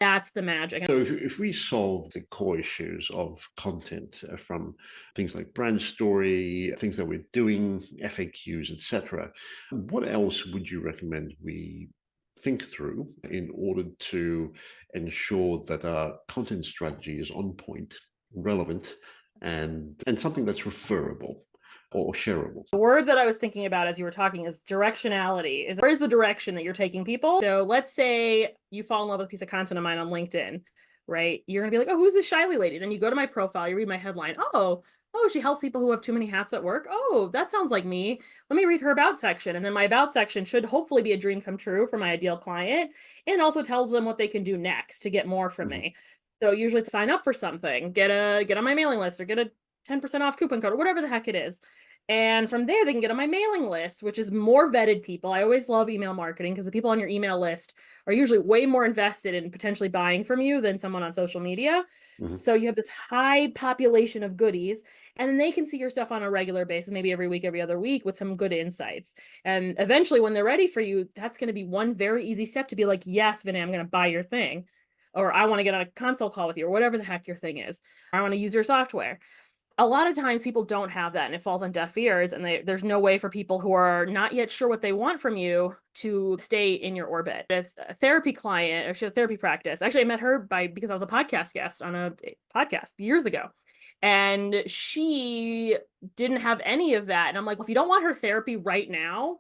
That's the magic. So if we solve the core issues of content from things like brand story, things that we're doing, FAQs, etc., what else would you recommend we think through in order to ensure that our content strategy is on point, relevant, and something that's referable or shareable? The word that I was thinking about as you were talking is directionality. Where's the direction that you're taking people? So let's say you fall in love with a piece of content of mine on LinkedIn, right? You're gonna be like, oh, who's this Shiley lady? Then you go to my profile, you read my headline. Oh, she helps people who have too many hats at work. Oh, that sounds like me. Let me read her about section. And then my about section should hopefully be a dream come true for my ideal client and also tells them what they can do next to get more from Mhm. me. So usually sign up for something, get on my mailing list or get a 10% off coupon code or whatever the heck it is. And from there, they can get on my mailing list, which is more vetted people. I always love email marketing because the people on your email list are usually way more invested in potentially buying from you than someone on social media. Mhm. So you have this high population of goodies, and then they can see your stuff on a regular basis, maybe every week, every other week, with some good insights. And eventually, when they're ready for you, that's going to be one very easy step to be like, yes, Vinay, I'm going to buy your thing. Or I want to get on a consult call with you, or whatever the heck your thing is. Or I want to use your software. A lot of times people don't have that and it falls on deaf ears, and there's no way for people who are not yet sure what they want from you to stay in your orbit. A therapy client, or she had a therapy practice. Actually, I met her because I was a podcast guest on a podcast years ago. And she didn't have any of that. And I'm like, well, if you don't want her therapy right now,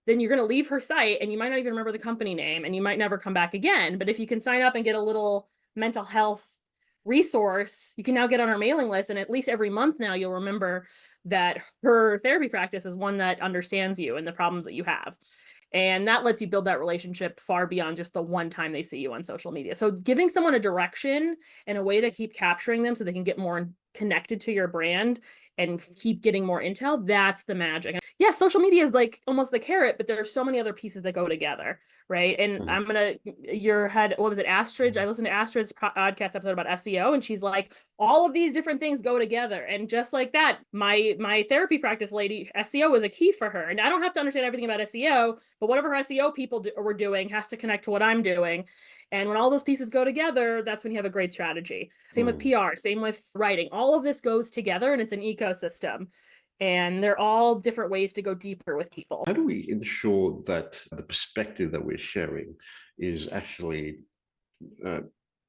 then you're going to leave her site and you might not even remember the company name and you might never come back again. But if you can sign up and get a little mental health resource, you can now get on her mailing list. And at least every month now, you'll remember that her therapy practice is one that understands you and the problems that you have. And that lets you build that relationship far beyond just the one time they see you on social media. So giving someone a direction and a way to keep capturing them so they can get more connected to your brand and keep getting more intel, that's the magic. Yeah, social media is like almost the carrot, but there are so many other pieces that go together, right? And Mhm. your head, what was it, Astrid? I listened to Astrid's podcast episode about SEO, and she's like, all of these different things go together. And just like that, my therapy practice lady, SEO is a key for her. And I don't have to understand everything about SEO, but whatever her SEO people were doing has to connect to what I'm doing. And when all those pieces go together, that's when you have a great strategy. Same with Mhm. PR, same with writing. All of this goes together and it's an ecosystem. And they're all different ways to go deeper with people. How do we ensure that the perspective that we're sharing is actually uh,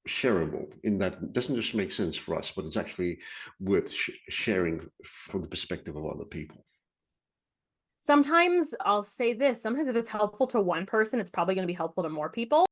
shareable in that it doesn't just make sense for us, but it's actually worth sharing from the perspective of other people? Sometimes I'll say this, sometimes if it's helpful to one person, it's probably going to be helpful to more people.